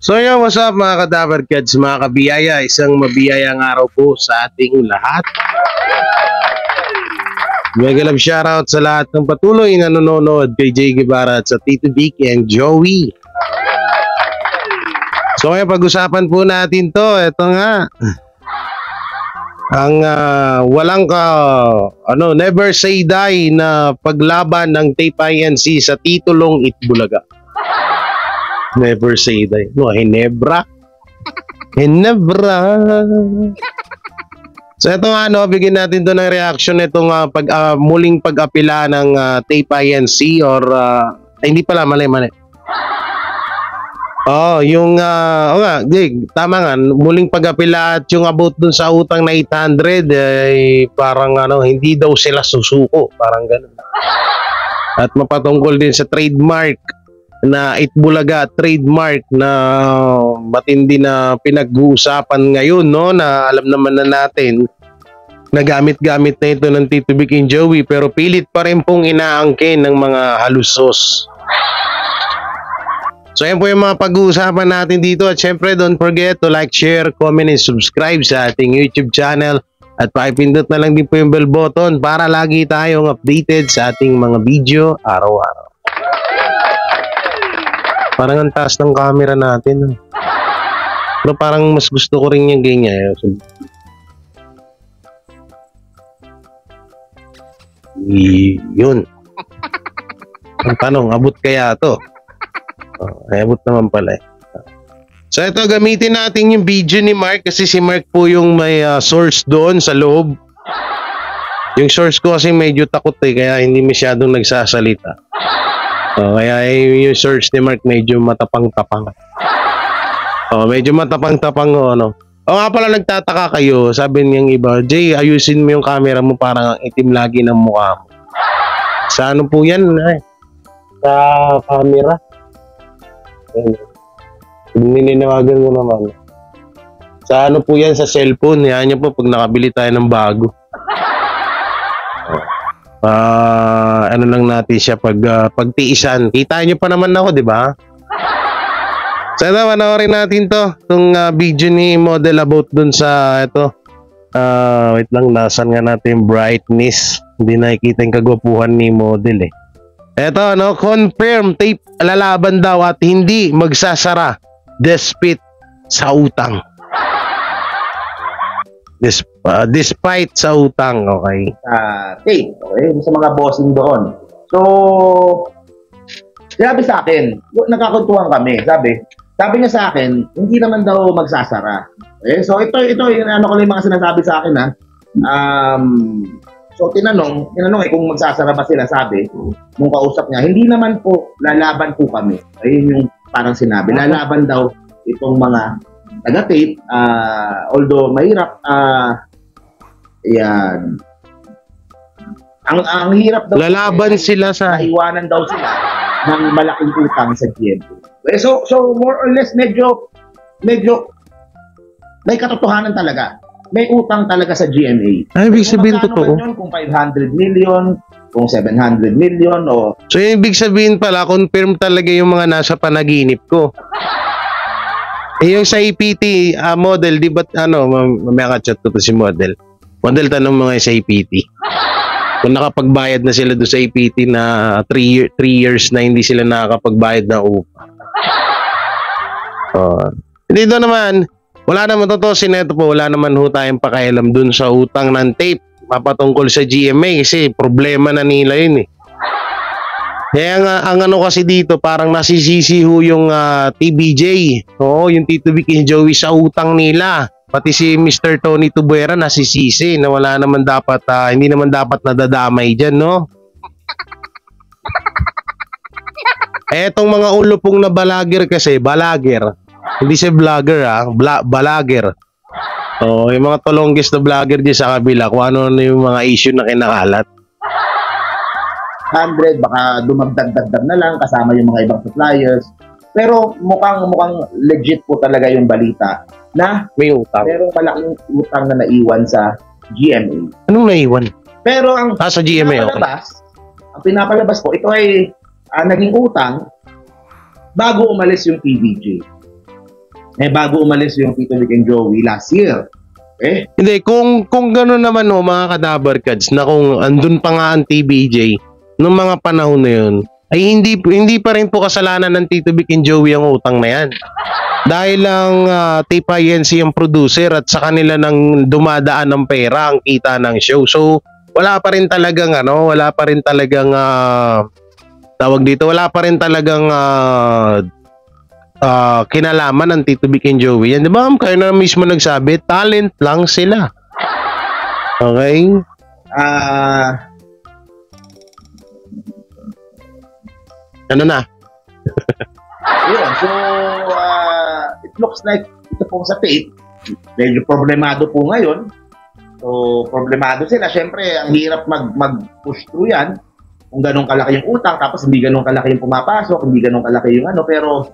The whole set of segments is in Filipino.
So yun, what's up mga Kadaver Kids, mga kabiyaya, isang mabiyayang araw po sa ating lahat. Mega love shoutout sa lahat ng patuloy na nanonood kay Jay Guevara at sa Tito Vic and Joey. So ngayon pag-usapan po natin to, ito nga. Ang never say die na paglaban ng Tape INC sa titulong Itbulaga. Never say die. No, Hinebra. Hinebra. So ito nga, bigyan natin to ng reaction nitong muling pag-apila ng Tape INC or hindi pala, mali. Tama nga, muling pag-apila at yung about dun sa utang na 800 parang hindi daw sila susuko, parang ganun. At mapatungkol din sa trademark na Itbulaga, trademark na matindi na pinag-uusapan ngayon, no, na alam naman na natin na gamit-gamit na ito ng Tito Vic and Joey, pero pilit pa rin pong inaangkin ng mga halusos. So yan po yung mga pag-uusapan natin dito, at syempre don't forget to like, share, comment, and subscribe sa ating YouTube channel, at pakipindot na lang din po yung bell button para lagi tayong updated sa ating mga video araw-araw. Parang ang taas ng camera natin. Pero parang mas gusto ko rin yung ganyan. Yun. Ang tanong, abot kaya to? Abot naman pala. So ito, gamitin natin yung video ni Mark kasi si Mark po yung may source doon sa loob. Yung source ko kasi medyo takot kaya hindi masyadong nagsasalita. Kaya yung search ni Mark medyo matapang-tapang. Medyo matapang-tapang nga pala, nagtataka kayo. Sabi niyang iba, Jay, ayusin mo yung camera mo, parang itim lagi ng mukha mo. Sa ano po yan? Sa camera. Nilinawagan mo naman. Sa ano po yan? Sa cellphone. Yan niyo po pag nakabili tayo ng bago. Ano lang natin siya pagtiisan. Kita niyo pa naman ako, di ba? So ito, panoorin natin itong video ni model about dun sa ito. Wait lang, nasan nga natin brightness. Hindi nakikita yung kagwapuhan ni model Ito, confirm Tape lalaban daw at hindi magsasara despite sa utang. Despite sa utang, okay? Tape, okay? Sa mga bossing doon. So, sabi sa akin, nagkakuntuhan kami, sabi niya sa akin, hindi naman daw magsasara. Okay? So, ito yung ko lang yung mga sinasabi sa akin, So, tinanong kung magsasara ba sila, sabi, nung kausap niya, hindi naman po, lalaban po kami. Ayun yung parang sinabi, lalaban daw itong mga taga-tape, although mahirap, yan. Ang hirap daw. Lalaban sila sa... Naiwanan daw sila ng malaking utang sa GMA. So more or less, medyo may katotohanan talaga. May utang talaga sa GMA. Ay, ibig sabihin totoo. Kung 500 million, kung 700 million, o... So, yung ibig sabihin pala, confirm talaga yung mga nasa panaginip ko. Yung sa APT model, di ba, mamaya ka-chat ko to si model. Model, tanong mga sa APT. Kung nakapagbayad na sila doon sa APT na 3 years na hindi sila nakakapagbayad na upa. Dito naman, wala naman neto po, wala naman ho tayong pakialam dun sa utang ng tape. Mapatungkol sa GMA kasi problema na nila yun Kaya nga, ang kasi dito, parang nasisisi ho yung TBJ. Oo, yung Tito Vic and Joey sa utang nila. Pati si Mr. Tony Tubuera nasisisi na wala naman dapat, hindi naman dapat nadadamay dyan, no? Etong mga ulo pong na balager kasi, balager. Hindi siya vlogger, balager. Yung mga tolonggis na vlogger dyan sa kabila, kung ano yung mga issue na kinakalat. 100, baka dumagdag-dagdag na lang kasama yung mga ibang suppliers. Pero mukhang legit po talaga yung balita na may utang. Pero malaking utang na naiwan sa GMA. Anong naiwan? Pero ang sa GMA, ang pinapalabas po, ito ay naging utang bago umalis yung TVJ. bago umalis yung Tito Vic and Joey last year. Okay? Hindi, kung gano'n naman mga kadabarkads, na kung andun pa nga ang TBJ, nung mga panahon na yun, ay hindi pa rin po kasalanan ng Tito Vic and Joey ang utang na yan. Dahil lang TPINC ang producer at sa kanila nang dumadaan ng pera ang kita ng show. So, wala pa rin talagang tawag dito, wala pa rin talagang kinalaman ng Tito Vic and Joey. Yan, di ba? Kayo na mismo nagsabi, talent lang sila. Okay? Ano na? Yun. So, it looks like ito pong sa tape, medyo problemado po ngayon. So, problemado sila. Siyempre, ang hirap mag-push through yan. Kung ganun kalaki yung utang, tapos hindi ganun kalaki yung pumapasok, hindi ganun kalaki yung ano. Pero,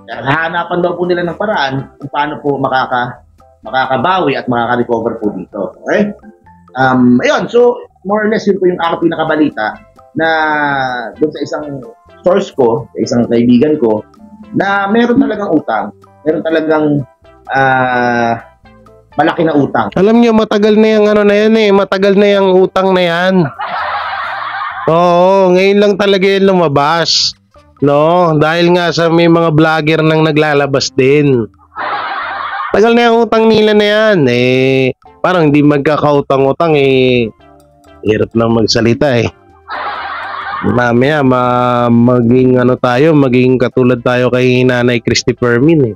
hahanapan daw po nila ng paraan kung paano po makakabawi at makaka-recover po dito. Okay? Ayun. So, more or less yun po yung aking pinakabalita na doon sa isang source ko, sa isang kaibigan ko, na meron talagang utang. Meron talagang malaki na utang. Alam niyo, matagal na yung ano na yan eh. Matagal na yung utang na yan. Oo, ngayon lang talaga yan lumabas. No? Dahil nga sa may mga vlogger nang naglalabas din. Tagal na yung utang nila na yan. Eh, parang hindi magkakautang-utang eh. Hirap na magsalita eh. Mamaya maging ano tayo, maging katulad tayo kay Nanay Christy Fermin eh.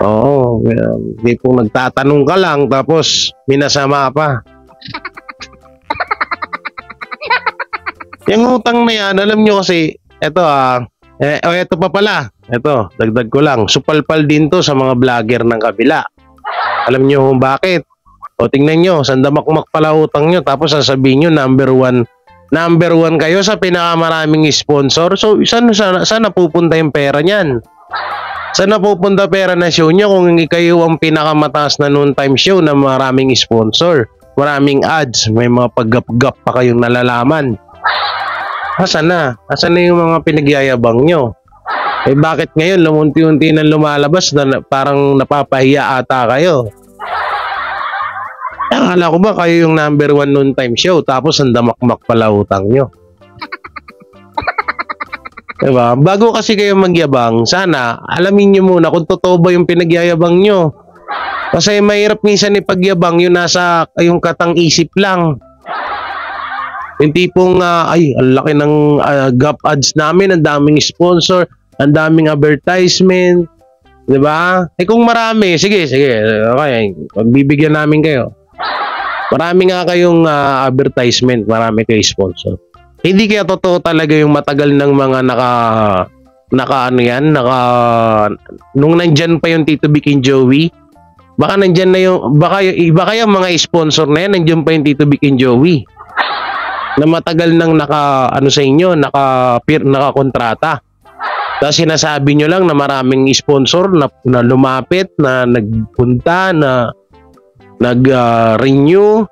Oo, hindi po nagtatanong ka lang tapos minasama pa. Yung utang na yan, alam nyo kasi, eto eto pa pala, eto, dagdag ko lang, supalpal din to sa mga vlogger ng kabila. Alam nyo kung bakit? O tingnan nyo, sandamakmak pala utang nyo, tapos sasabihin nyo number one kayo sa pinakamaraming sponsor. So, saan napupunta yung pera niyan? Saan napupunta pera na show nyo kung kayo ang pinakamataas na noon time show na maraming sponsor, maraming ads, may mga paggap-gap pa kayong nalalaman? Asan na? Asan na yung mga pinagyayabang nyo? Eh bakit ngayon lumunti-unti nang lumalabas na parang napapahiya ata kayo? Akala ko ba kayo yung number one noon time show tapos ang damakmak pala utang nyo? Diba? Bago kasi kayo magyabang, sana alamin nyo muna kung totoo ba yung pinagyayabang nyo. Kasi mahirap minsan ipagyabang yung nasa yung katang isip lang. Yung tipong, ay, ang laki ng gap ads namin, ang daming sponsor, ang daming advertisement. Diba? Eh kung marami, sige, okay, pagbibigyan namin kayo. Marami nga kayong advertisement, marami kayong sponsor. Hindi kaya totoo talaga yung matagal ng mga nung nandyan pa yung Tito Vic and Joey, baka nandyan na yung, baka yung mga sponsor na yan, nandyan pa yung Tito Vic and Joey. Na matagal nang sa inyo, nakakontrata. Tapos sinasabi nyo lang na maraming sponsor na lumapit, na nagpunta, na nag-renew.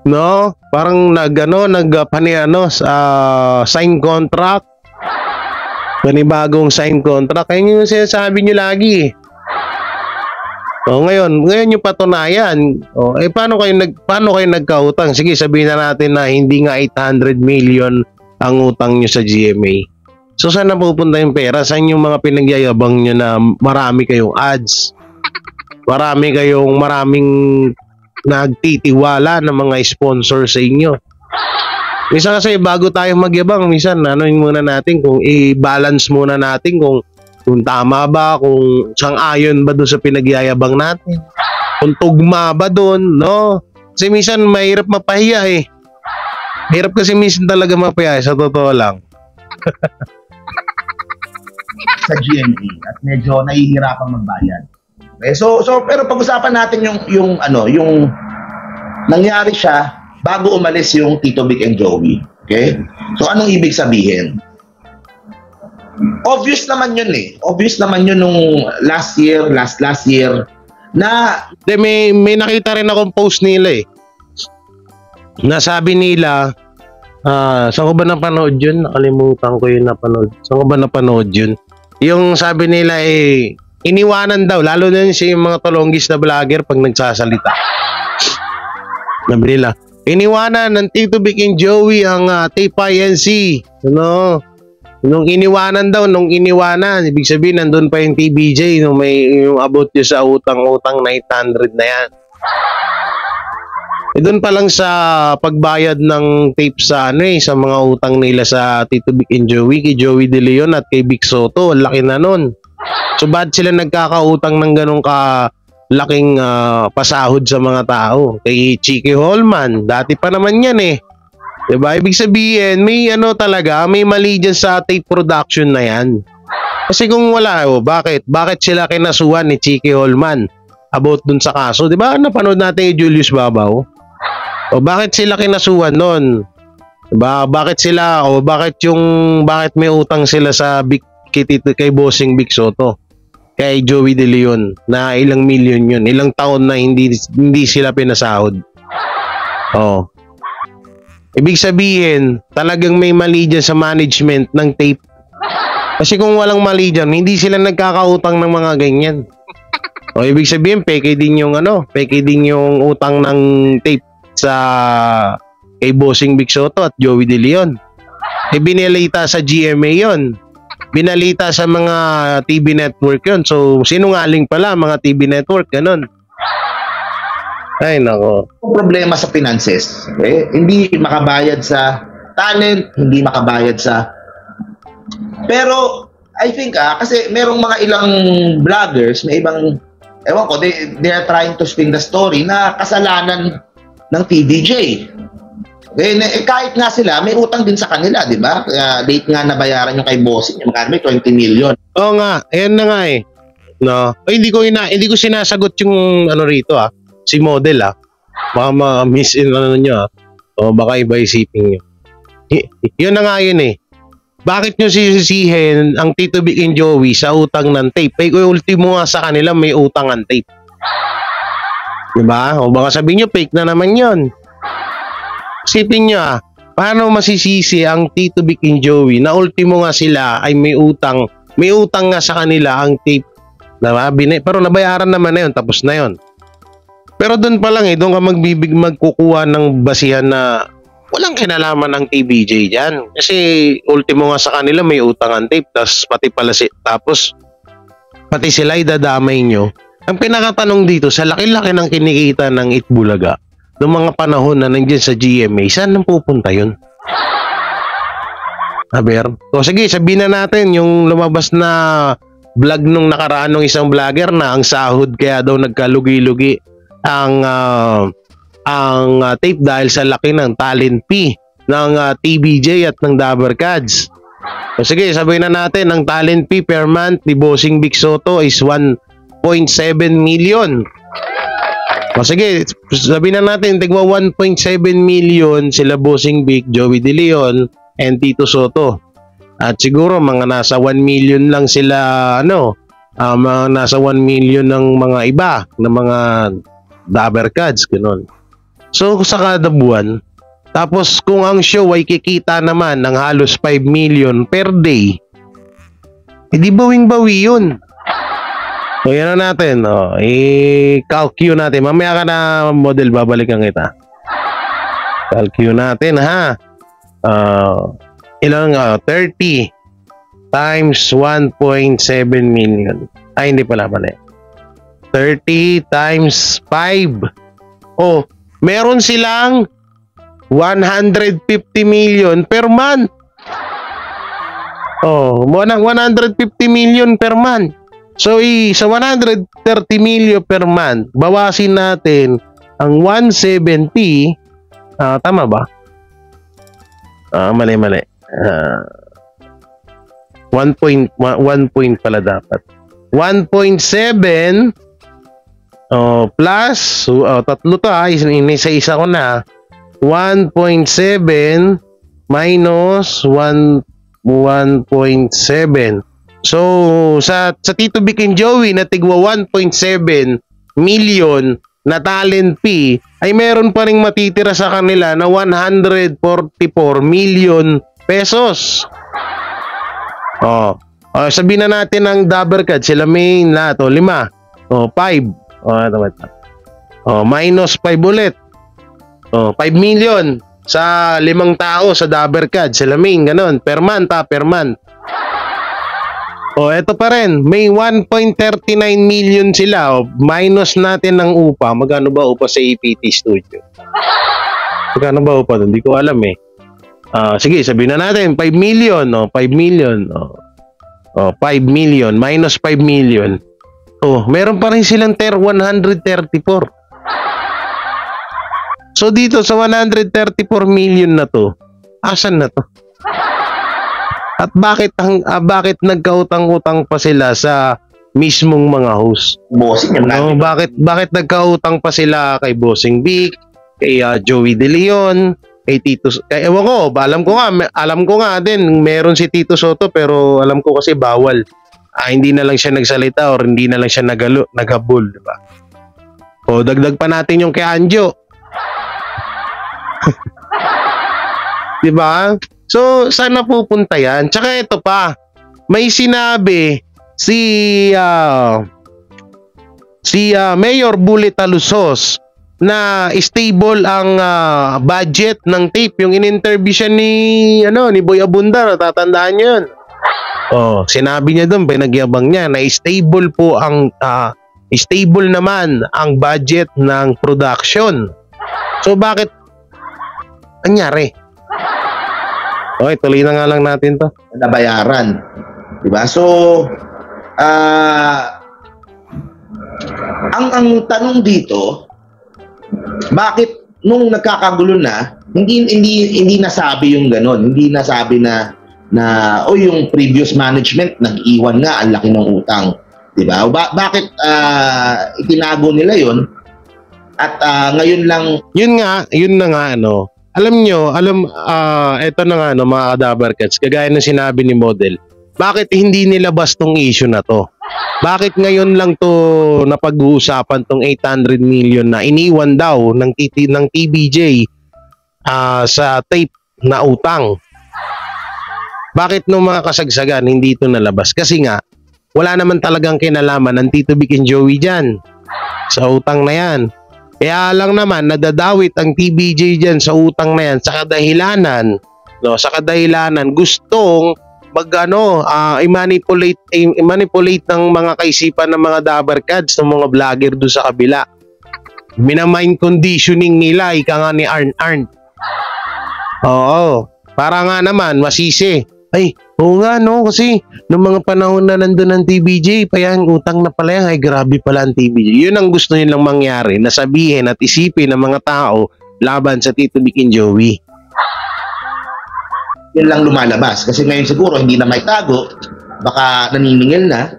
No? Parang sign contract. Panibagong sign contract. Kaya yung sinasabi nyo lagi. O ngayon yung patunayan. O paano kayo nagkautang? Sige, sabihin na natin na hindi nga 800 million ang utang nyo sa GMA. So saan na pupunta yung pera? Saan yung mga pinagyayabang nyo na marami kayong ads? Maraming nagtitiwala ng mga sponsor sa inyo. Minsan kasi bago tayo magyabang, minsan muna natin kung i-balance muna natin kung tama ba, kung sang-ayon ba doon sa pinagyayabang natin, kung tugma ba doon, no? Kasi minsan mahirap mapahiya eh. Mahirap kasi minsan talaga mapahiya, sa totoo lang. Sa GMA at medyo nahihirapang magbayad. Okay, so pero pag-usapan natin yung nangyari siya bago umalis yung Tito Vic and Joey. Okay? So anong ibig sabihin? Obvious naman yun eh. Obvious naman yun nung last year na may nakita rin akong post nila eh. Nasabi nila Saan ko ba napanood yun? Nakalimutan ko yung napanood. Saan ko ba napanood yun? Yung sabi nila iniwanan daw, lalo na yun yung mga tolonggis na vlogger pag nagsasalita. Sabi nila, iniwanan ng Tito Vic and Joey ang tape INC. Ano? Nung iniwanan, ibig sabihin nandun pa yung TBJ nung may yung about nyo sa utang-utang na 800 na yan. Doon pa lang sa pagbayad ng tape sa sa mga utang nila sa Tito Vic and Joey, kay Joey De Leon at kay Vic Soto, laki na nun. So bad sila nagkakautang ng ganong laking pasahod sa mga tao. Kay Chiki Holman, dati pa naman yan Diba? Ibig sabihin, may talaga, may mali dyan sa tape production na yan. Kasi kung wala, bakit? Bakit sila kinasuhan ni Chiki Holman about dun sa kaso? Diba? Napanood natin yung Julius Babaw. O bakit sila kinasuhan nun? Diba? Bakit may utang sila sa kay Bossing Vic Soto, kay Joey De Leon, na ilang milyon yun, ilang taon na hindi sila pinasahod. Ibig sabihin, talagang may mali dyan sa management ng tape. Kasi kung walang mali dyan, hindi sila nagkakautang ng mga ganyan. Ibig sabihin, peke din yung utang ng tape sa kay Bossing Vic Soto at Joey De Leon. Binalita sa GMA yon, binalita sa mga TV network yon. So sinungaling pala mga TV network, ganun. Ay nako. Problema sa finances, hindi makabayad sa talent, hindi makabayad sa, pero I think kasi merong mga ilang vloggers, may ibang, ewan ko, they are trying to spin the story na kasalanan ng TVJ. Kahit nga sila, may utang din sa kanila, di ba? Late nga nabayaran yung kay Bossing, yung magkano, may 20 million. Oo nga, ayan na nga No. Hindi ko sinasagot yung rito si model Baka ma-miss nyo O baka iba isipin nyo. Yun na nga yun Bakit nyo sisisihin ang Tito Vic and Joey sa utang ng tape? Ultimo nga sa kanila may utang ang tape. Diba? O baka sabihin nyo, fake na naman yun. Isipin nyo paano masisisi ang Tito Vic and Joey na ultimo nga sila ay may utang nga sa kanila ang tape. Diba? Pero nabayaran naman na yun, tapos na yun. Pero doon pa lang doon ka magkukuha ng basihan na walang kinalaman ng TBJ dyan. Kasi ultimo nga sa kanila may utang ang tape, tapos pati sila idadamay nyo. Ang pinakatanong dito, sa laki-laki ng kinikita ng Itbulaga, noong mga panahon na nandiyan sa GMA, saan nang pupunta yun? So sige, sabihin na natin yung lumabas na vlog nung nakaraan ng isang vlogger na ang sahod kaya daw nagkalugi-lugi ang tape dahil sa laki ng talent fee ng TBJ at ng Dabber Cats. So sige, sabihin na natin ang talent fee per month ni Bossing Vic Soto is 1.7 million. O sige, sabihin na natin tigwa 1.7 million sila Bossing Vic, Joey De Leon, and Tito Soto. At siguro mga nasa 1 million lang sila mga nasa 1 million ng mga iba, ng mga Dabber Cats, gano'n. So sa kada buwan, tapos kung ang show ay kikita naman ng halos 5 million per day, hindi bawing-bawi yun. So yan na natin, i-calculate natin. Mamaya ka na model, babalikan kita. Calculate natin ilang 30 times 1.7 million. Ay, hindi pala mali. 30 times 5. Meron silang 150 million per month. 150 million per month. So, sa 130 million per month, bawasin natin ang 170. Tama ba? Mali. 1 point pala dapat. 1.7 plus tatlo to isa ko na. 1.7 minus 1.7. So sa Tito Vic and Joey na tigwa 1.7 million na talent fee, ay meron pa ring matitira sa kanila na 144 million pesos. Sabihin na natin ang Dabbercats, sila may lahat, 5. 5. Minus 5 ulit. 5 million sa 5 tao sa Dabbercats, sila may ganun. Per month. Eto pa rin, may 1.39 million sila. Minus natin ng upa. Magkano ba upa sa APT Studio? Magkano ba upa? Hindi ko alam eh. Sige, sabihin na natin, 5 million. 5 million. 5 million. Minus 5 million. Meron pa rin silang 134. So dito sa 134 million na to, asan na to? At bakit nagkautang-utang pa sila sa mismong mga host? Bossing yung bakit nagkautang pa sila kay Bossing Vic, kay Joey De Leon, kay Tito, ewan ko, alam ko nga din meron si Tito Soto, pero alam ko kasi bawal. Hindi na lang siya nagsalita or hindi na lang siya naghabol, di ba? Dagdag pa natin yung kay Anjo. Di ba? So, saan na pupunta yan? Tsaka ito pa, may sinabi si Mayor Bully Talusos na stable ang budget ng tape. Yung in-interview siya ni Boy Abunda, tatandaan niyo yun. Sinabi niya doon, pinagyabang niya na stable naman ang budget ng production. So bakit anyari? Okay, tuloy na nga lang natin to. Nabayaran. Diba? So, ang tanong dito, bakit nung nagkakagulo na, hindi nasabi yung ganon, hindi nasabi na yung previous management nag-iwan nga, ang laki ng utang. Diba? Bakit itinago nila yun? At ngayon lang... Yun na nga, alam nyo, eto na nga, mga Dabbercats, kagaya ng sinabi ni Model, bakit hindi nilabas tong issue na to? Bakit ngayon lang to napag-uusapan tong 800 million na iniwan daw ng TBJ sa tape na utang? Bakit nung mga kasagsagan hindi ito nalabas? Kasi nga, wala naman talagang kinalaman ng Tito Vic and Joey dyan sa utang na yan. Kaya lang naman, nadadawit ang TBJ dyan sa utang na yan sa kadahilanan, gustong i-manipulate ng mga kaisipan ng mga Dabbercats, ng mga vlogger doon sa kabila. Minamind conditioning nila, ika nga ni Arn. Oo, para nga naman masisi. Ay, oo nga kasi noong mga panahon na nandun ang TBJ, payang utang na pala yan, ay grabe pala ang TBJ. Yun ang gusto nilang mangyari, na sabihin at isipin ng mga tao laban sa Tito Vic and Joey. Yun lang lumalabas. Kasi ngayon siguro hindi na may tago, baka naniningil na.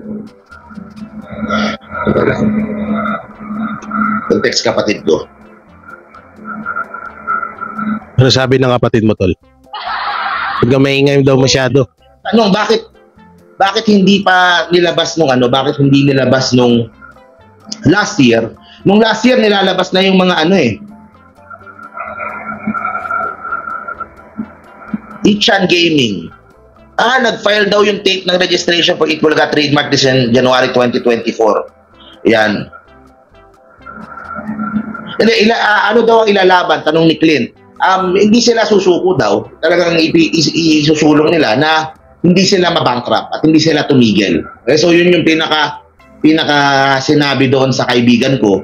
Text kapatid ko. Ano sabi ng kapatid mo, Tol? Huwag ka maingay daw masyado. Tanong, bakit hindi pa nilabas bakit hindi nilabas nung last year? Nung last year nilalabas na yung mga Ichan Gaming. Nag-file daw yung tape ng registration for Equal Got trademark this in January 2024. Yan. Ano daw ang ilalaban? Tanong ni Clint. Hindi sila susuko daw. Talagang isusulong nila na hindi sila mabankrupt at hindi sila tumigil. So yun yung pinaka sinabi doon sa kaibigan ko.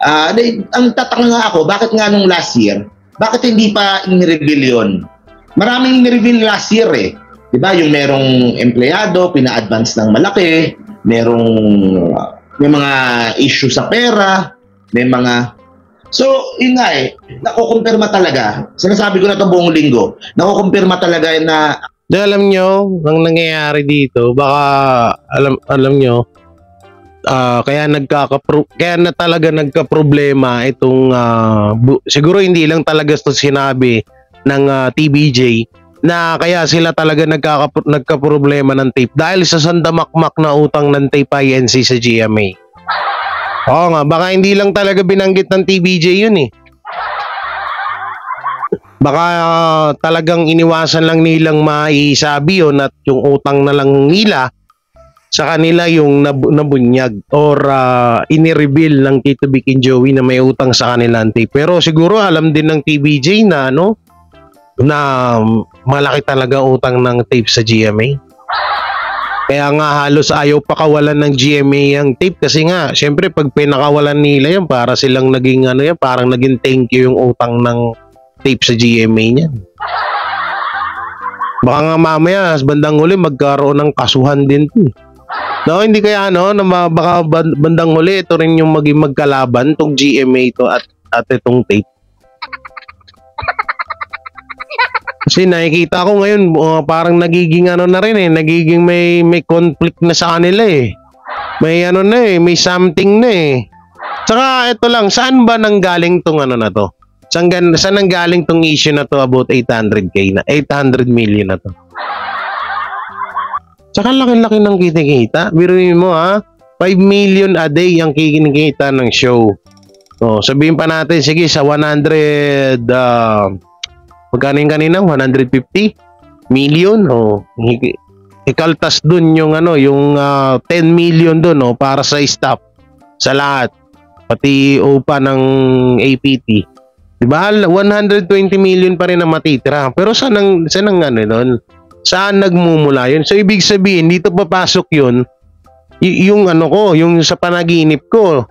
Ang tataka nga ako, bakit nga nung last year, bakit hindi pa in-reveal yun? Maraming in-reveal last year eh. Diba? Yung merong empleyado, pina-advance ng malaki, may mga issue sa pera, may mga... So, yun nga nakukumpirma talaga. Sinasabi ko na ito buong linggo. Nakukumpirma talaga na... Alam nyo, ang nangyayari dito, baka alam nyo, kaya na talaga nagka-problema itong, siguro hindi lang talaga ito sinabi ng TBJ, na kaya sila talaga nagka-problema ng tape dahil sa sandamakmak na utang ng tape INC sa GMA. Oo nga, baka hindi lang talaga binanggit ng TVJ yun eh. Baka talagang iniwasan lang nilang maisabi yun at yung utang na lang nila sa kanila yung nabunyag or inireveal ng Tito Vic and Joey na may utang sa kanila ang tape. Pero siguro alam din ng TVJ na na malaki talaga utang ng tape sa GMA. Kaya nga halos ayaw pakawalan ng GMA ang tape kasi nga syempre pag pinakawalan nila yan para silang naging yan, parang naging thank you yung utang ng tape sa GMA niyan. Baka nga mamaya bandang huli magkaroon ng kasuhan din to. No, hindi kaya na baka bandang huli ito rin yung maging magkalaban tong GMA to at itong tape. Kasi nakikita ko ngayon parang nagiging na rin nagiging may conflict na sa kanila eh. May may something na eh. Saka ito lang, saan ba nanggaling tong na to? Saan nanggaling tong issue na to about 800k na 800 million na to? Saka laki-laki ng kinikita. Biruin mo 5 million a day ang kinikita ng show. So, sabihin pa natin, sige, sa 100, magkano yung kanina? 150 million? Ikaltas dun yung, yung 10 million dun, para sa staff. Sa lahat. Pati upa ng APT. Diba? 120 million pa rin ang matitira. Pero saan nun? Saan nagmumula yun? So, ibig sabihin, dito papasok yun, yung yung sa panaginip ko,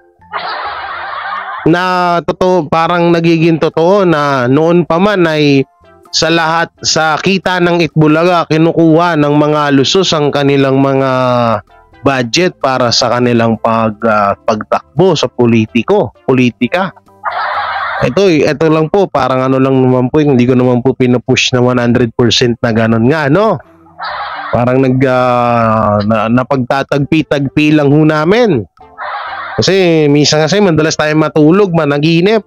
na totoo, parang nagiging totoo na noon pa man ay sa kita ng Itbulaga, kinukuha ng mga lusos ang kanilang mga budget para sa kanilang pagtakbo sa politika. Ito lang po, parang lang naman po, hindi ko naman po pinupush na 100% na ganun nga, Parang napagtatagpi-tagpi lang ho namin. Kasi minsan madalas tayo matulog, managinip.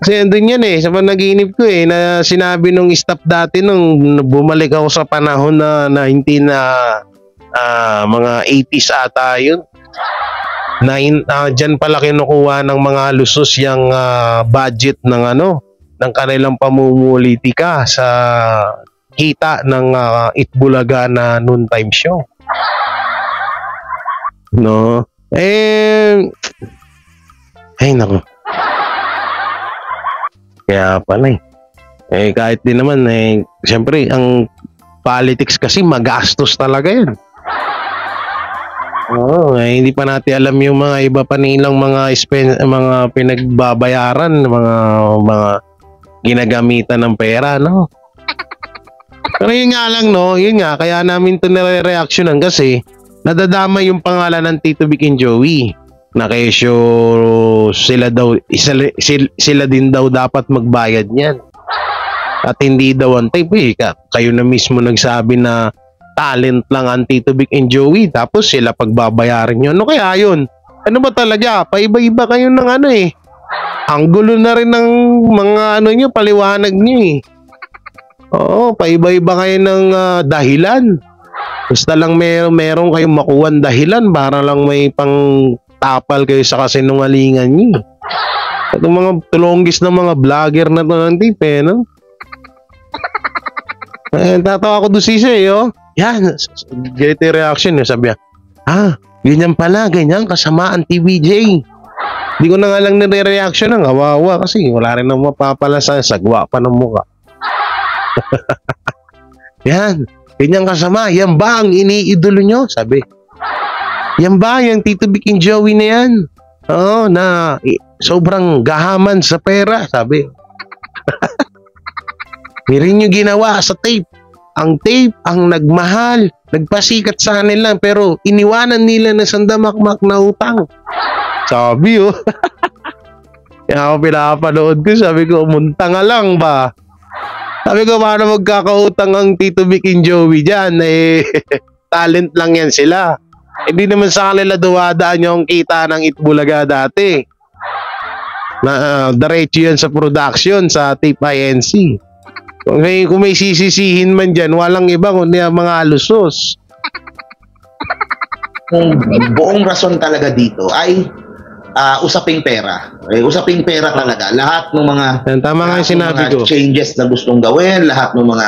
Kasi andun yan sa panaginip ko na sinabi nung staff dati nung bumalik ako sa panahon na hindi na mga 80s ata yun. Na dyan pala kinukuha ng mga lusos yung budget ng ng kanilang pamumulitika sa kita ng Itbulaga na noontime show. No? Ay nako. Kaya pala kahit din naman siyempre ang politics kasi magastos talaga yun. Hindi pa natin alam yung mga iba pa nilang mga pinagbabayaran, mga ginagamitan ng pera, Pero yun nga lang, yun nga, kaya namin ito nire-reactionan kasi nadadama yung pangalan ng Tito Vic and Joey na kesyo sila din daw dapat magbayad niyan. At hindi daw ang tape kayo na mismo nagsabi na talent lang ang Tito Vic and Joey tapos sila pagbabayaran nyo. Ano kaya yun? Ano ba talaga? Paiba-iba kayo ng ang gulo na rin ng mga nyo, paliwanag nyo Oo, paiba-iba kayo ng dahilan. Basta lang meron kayong makuwan dahilan para lang may pang tapal kayo sa kasinungalingan nyo. Itong mga tulonggis ng mga vlogger na to ng tipe, tatawa ko doon yan, ganito yung reaction sabi niya, ganyan pala, ganyan, kasama ang TVJ. Hindi ko na nga lang nire-reaction ng kawawa kasi wala rin nang mapapala sa sagwa pa ng mukha. Yan, ganyan kasama, yan ba ang iniidolo nyo? Sabi, yan ba yung Tito Vic and Joey na yan? Oo, na sobrang gahaman sa pera, sabi. Meron nyo ginawa sa tape. Ang tape ang nagmahal, nagpasikat sa kanila pero iniwanan nila na sandamakmak na utang. Sabi Kaya ako pinapanood ko, sabi ko, umunta nga lang ba? Sabi ko, paano magkakautang ang Tito Vic and Joey dyan? Talent lang yan sila. Hindi naman sa kanila duwadaan yung kita ng Itbulaga dati. Diretso yan sa production, sa Tape INC. Kung may sisisihin man dyan, walang iba kundi ang mga lusos. buong rason talaga dito ay usaping pera. Usaping pera talaga. Lahat ng mga Tama nga yung sinabi ko. changes na gustong gawin, lahat ng mga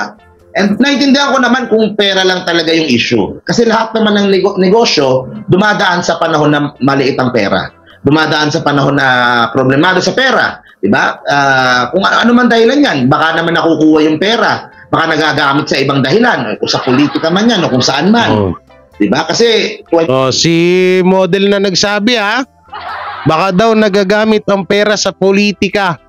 and naintindihan ko naman kung pera lang talaga yung issue. Kasi lahat naman ng negosyo dumadaan sa panahon na maliit ang pera. Dumadaan sa panahon na problemado sa pera. Diba? Kung ano man dahilan yan, baka naman nakukuha yung pera. Baka nagagamit sa ibang dahilan. Kung sa politika man yan o kung saan man. Diba? Kasi si model na nagsabi baka daw nagagamit ang pera sa politika.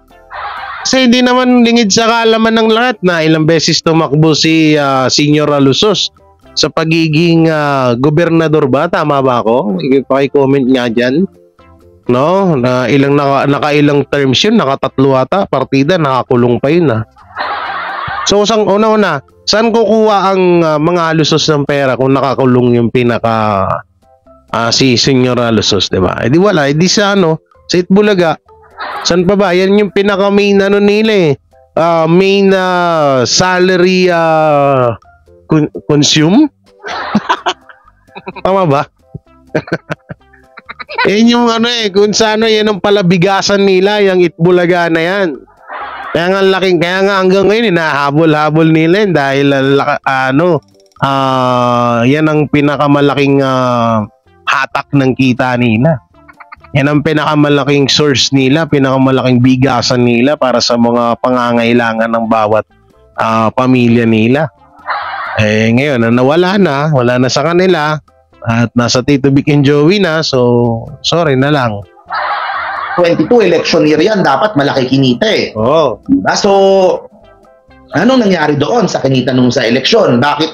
Kasi hindi naman lingid sa kaalaman ng lahat na ilang beses tumakbo si Senior Alusos sa pagiging gobernador ba? Tama ba ako? Paki-comment nga dyan. No? Na nakailang terms yun, nakatatlo ata, partida, nakakulong pa yun So, una-una, saan kukuha ang mga Alusos ng pera kung nakakulong yung si Senior Alusos, di ba? Eh di wala, di sa sa Itbulaga, saan pa ba? Yan yung pinaka-main nila main salary consume? Tama ba? Yan yung kung saan yan ang palabigasan nila, yung Itbulaga na yan. Kaya nga hanggang ngayon nahabol-habol nila yun dahil yan ang pinakamalaking hatak ng kita nila. Yan ang pinakamalaking source nila, pinakamalaking bigasan nila para sa mga pangangailangan ng bawat pamilya nila. Eh ngayon, wala na sa kanila at nasa Tito Vic and Joey na, so sorry na lang. 22 election year yan, dapat malaki kinita Diba? So, anong nangyari doon sa kinita nung sa eleksyon? Bakit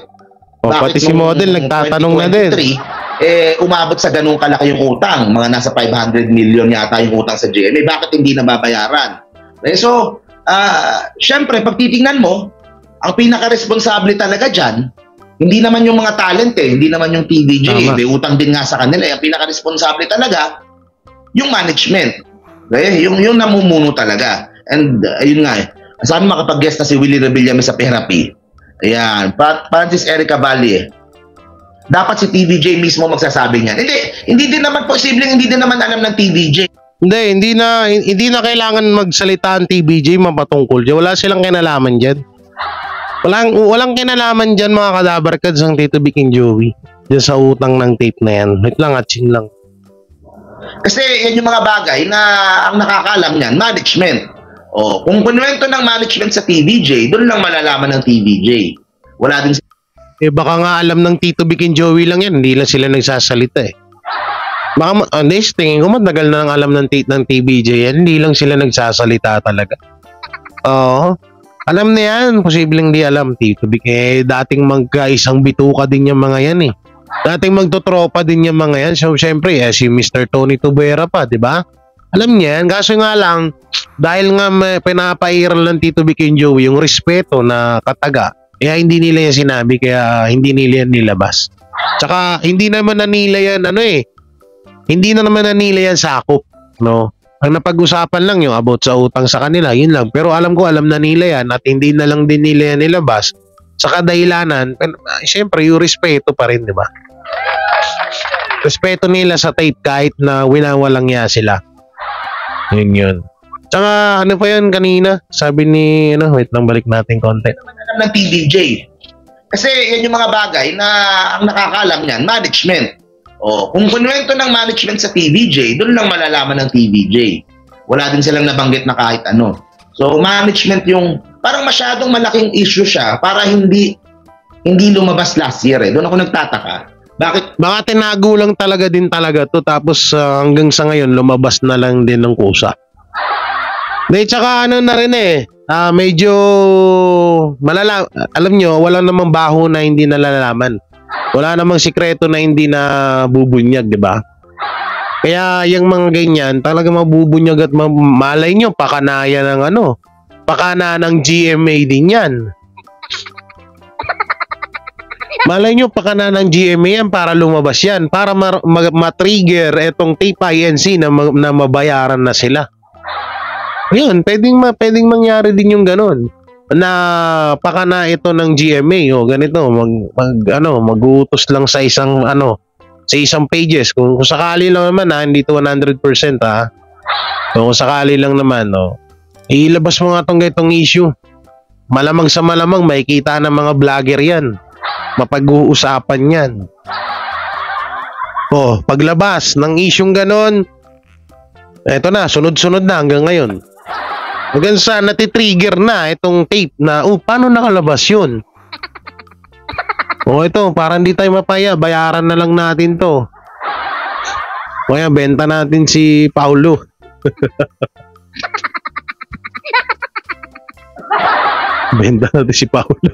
pati si model nagtatanong na din. Umabot sa ganung kalaki yung utang, mga nasa 500 million yata yung utang sa GMA, bakit hindi nababayaran? So, syempre, pag titingnan mo, ang pinaka-responsable talaga dyan, hindi naman yung mga talent hindi naman yung TVJ, may utang din nga sa kanila, ang pinaka-responsable talaga, yung management. Yung namumuno talaga. And, ayun nga saan makapag-guest na si Willie Rebillame sa therapy? Ayan, Francis Erica Valle. Dapat si TVJ mismo magsasabi niyan. Hindi din naman posibleng hindi din naman alam ng TVJ. Hindi na kailangan magsalita ang TVJ mapatungkol diyan. Wala silang kinalaman diyan. Walang kinalaman diyan mga kadabarkads ng Tito Vic and Joey. Diyan sa utang ng tape na yan. Wait lang, atching lang. Kasi yan yung mga bagay na ang nakakaalam niyan, management. Kung kunwento ng management sa TVJ, doon lang malalaman ng TVJ. Wala din baka nga alam ng Tito Vic and Joey lang yan, hindi lang sila nagsasalita Baka tingin ko matagal na nang alam ng TVJ yan, hindi lang sila nagsasalita talaga. Alam na yan, posibleng di alam Tito Vic. Dating magkaisang bituka din yung mga yan Dating magtotropa din yung mga yan. So syempre si Mr. Tony Tubera pa, di ba? Alam niya yan, kaso nga lang dahil nga pinapairal ng Tito Vic and Joey yung respeto na kataga, kaya hindi nila yan sinabi, kaya hindi nila yan nilabas. Tsaka hindi naman na nila yan hindi na naman na nila yan sakop, no? Ang napag-usapan lang yung about sa utang sa kanila, yun lang. Pero alam na nila yan at hindi na lang din nila yan nilabas sa kadahilanan, siyempre yung respeto pa rin, di ba? Respeto nila sa tape kahit na winawalang niya sila. Yun. Tsaka ano pa yan kanina? Sabi ni, wait lang, balik natin konti. Alam ng TVJ. Kasi yan yung mga bagay na ang nakakaalam niyan, management. Kung kunwento ng management sa TVJ, doon lang malalaman ng TVJ. Wala din silang nabanggit na kahit ano. So management yung parang masyadong malaking issue siya para hindi lumabas last year Doon ako nagtataka. Bakit? Baka tinago lang talaga to tapos hanggang sa ngayon lumabas na lang din ng kusa. Tsaka ano na rin medyo malala, alam nyo, wala namang baho na hindi nalalaman. Wala namang sikreto na hindi na bubunyag, di ba? Kaya yung mga ganyan, talaga mabubunyag at malay nyo, pakanaya ng pakana ng GMA din yan. Malay nyo, pakana ng GMA yan para lumabas yan, para ma-trigger etong tape INC na mabayaran na sila. Yun, pwedeng mangyari din yung ganun. Na pakana ito ng GMA, ganito, mag-uutos lang sa isang sa isang pages. Kung sakali lang naman hindi to 100% ha. Kung sakali lang naman, ilabas mo nga itong issue. Malamang sa malamang, makikita ng mga vlogger yan. Mapag-uusapan yan. Paglabas ng isyong ganon, eto na, sunod-sunod na hanggang ngayon. Hanggang sa natitrigger na itong tape na, paano nakalabas yun? Ito, parang di tayo mapaya, bayaran na lang natin to. Kaya benta natin si Paulo. Benta natin si Paulo.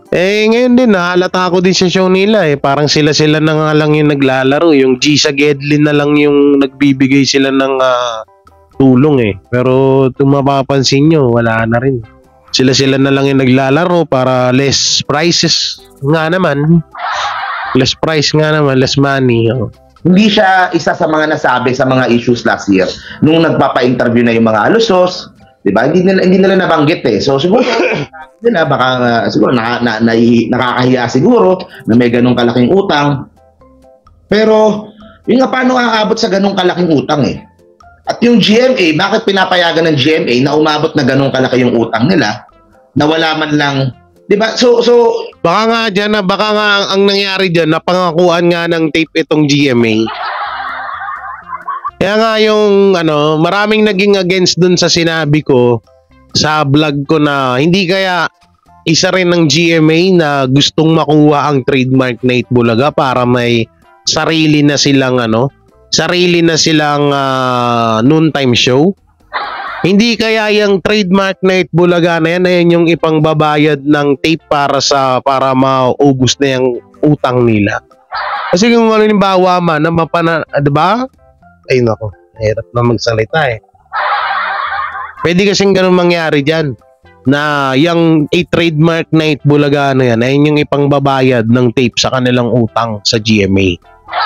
Ngayon din, nahalata ako din sa show nila Parang sila na nga lang yung naglalaro. Yung G sa Gedlin na lang yung nagbibigay sila ng tulong Pero kung mapapansin nyo, wala na rin. Sila na lang yung naglalaro para less prices nga naman. Less price nga naman, less money. Hindi siya isa sa mga nasabi sa mga issues last year. Nung nagpapa-interview na yung mga alusos, diba? Hindi nila nabanggit So siguro, siguro nakakahiya siguro na may ganong kalaking utang. Pero, yung nga paano aabot sa ganong kalaking utang At yung GMA, bakit pinapayagan ng GMA na umabot na ganong kalaki yung utang nila na wala man lang, 'di ba? So baka nga ang nangyari diyan, napangakuan nga ng tape itong GMA. Kaya nga yung maraming naging against dun sa sinabi ko sa vlog ko na hindi kaya isa rin ng GMA na gustong makuha ang trademark na Itbulaga para may sarili na silang noontime show. Hindi kaya yung trademark na Itbulaga na yan yung ipangbabayad ng tape para maubos na yung utang nila. Kasi kung halimbawa man na diba? Ay nako, hirap na magsalita Pwede kasing ganun mangyari dyan na yung trademark na Itbulaga na yan ayun yung ipangbabayad ng tape sa kanilang utang sa GMA.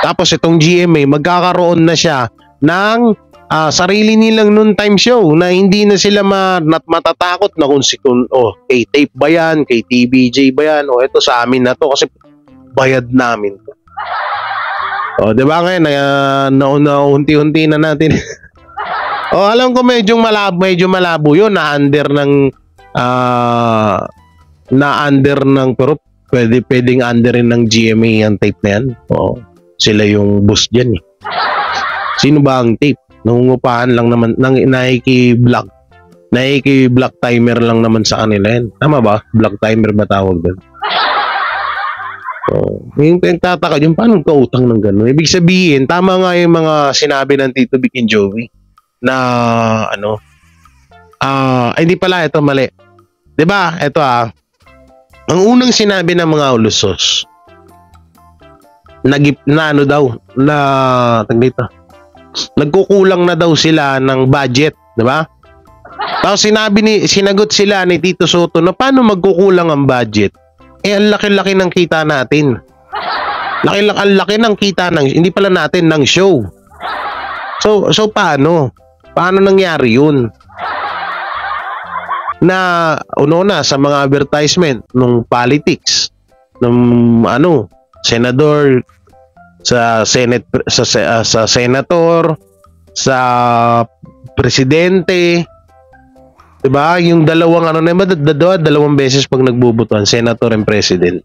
Tapos itong GMA magkakaroon na siya ng sarili nilang noontime show na hindi na sila matatakot na kung kay tape ba yan, kay TVJ ba yan, ito sa amin na to kasi bayad namin to. Diba ngayon na unti-unti na natin. Alam ko medyo malabo yun na under ng pero pwedeng under rin ng GMA ang tape na yan. Sila yung boss dyan Sino ba ang tape? Nangungupahan lang naman, naiki-block timer lang naman sa kanila yan. Tama ba? Block timer ba tawag doon? Yung tataka yung paano kautang ng gano'n? Ibig sabihin, tama nga yung mga sinabi ng Tito Vic and Joey na hindi pala, ito mali. Diba? Ito ang unang sinabi ng mga ulusos nagkukulang na daw sila ng budget, di ba? Tapos sinagot sila ni Tito Soto na paano magkukulang ang budget? Ang laki-laki ng kita natin. Ang laki ng kita hindi pala natin ng show. So paano? Paano nangyari yun? Na sa mga advertisement nung politics, nung senador, sa Senate, sa senator, sa presidente, 'di ba? Yung dalawang dalawang beses pag nagbubutuan, senator and president.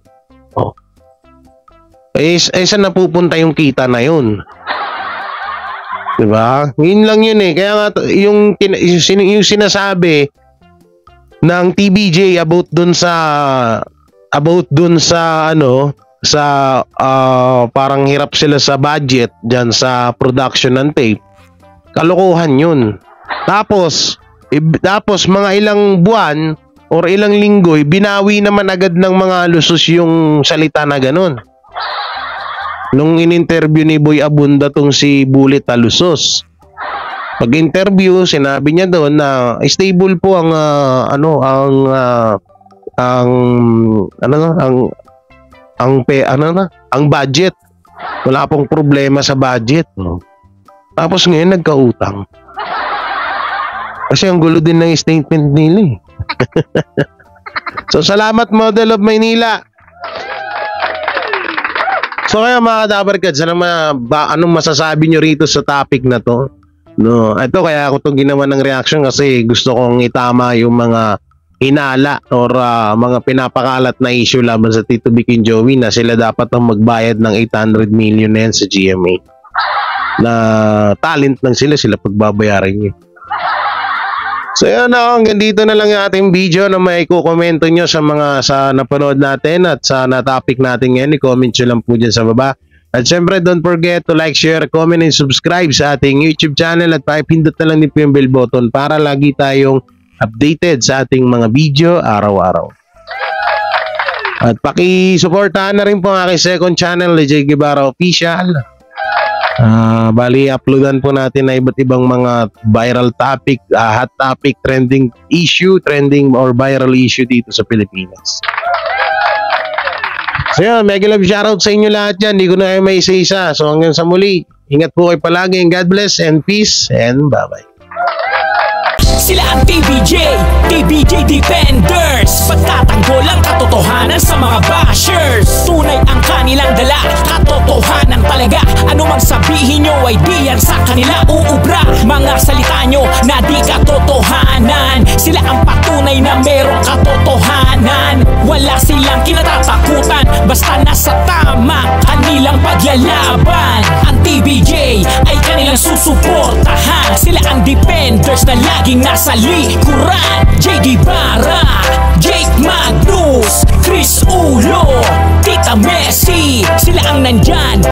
Saan napupunta yung kita na yun? 'Di ba? Yun lang yun Kaya nga yung sinasabi ng TBJ about dun sa parang hirap sila sa budget dyan sa production ng tape, kalokohan yun. Tapos mga ilang buwan or ilang linggo binawi naman agad ng mga lusos yung salita na ganun. Nung in-interview ni Boy Abunda tong si Bullet Alusos, pag-interview sinabi niya doon na stable po ang budget. Wala pong problema sa budget. Tapos ngayon nagkautang. Kasi ang gulo din ng statement nila So salamat Model of Maynila. So kaya mga Dabarkads, anong masasabi nyo rito sa topic na to? No, ito kaya ako to ginawa ng reaction kasi gusto kong itama yung mga hinala or mga pinapakalat na issue laban sa Tito Vic and Joey na sila dapat ang magbayad ng 800 million na yan sa GMA. Na talent lang sila pagbabayaran nyo. So yun na, hanggang dito na lang yung ating video na may kukomento nyo sa napanood natin at sa na-topic natin ngayon. I-comment nyo lang po dyan sa baba. At syempre, don't forget to like, share, comment, and subscribe sa ating YouTube channel at pakipindot na lang din po yung bell button para lagi tayong updated sa ating mga video araw-araw. At pakisuportahan na rin po ang aking second channel, Jay Guevara Official. Bali, uploadan po natin na iba't ibang mga viral topic, hot topic, trending or viral issue dito sa Pilipinas. So yun, mega love shoutout sa inyo lahat dyan. Hindi ko na kayo may isa-isa. So hanggang sa muli, ingat po kayo palagi. God bless and peace and bye-bye. Sila ang TBJ Defenders. Pagtatanggol ang katotohanan sa mga bashers. Tunay ang kanilang dala, katotohanan talaga. Ano mang sabihin nyo ay di yan sa kanila uubra. Mga salita nyo na di katotohanan. Sila ang patunay na merong katotohanan. Wala silang kinatatakutan, basta nasa tama kanilang paglalaban. Ang TBJ ay kanilang susuportahan. Sila ang defenders na laging nasa likuran. Jay Guevara, Jake Magnus, Chris Ulo, Tita Messi, sila ang nandyan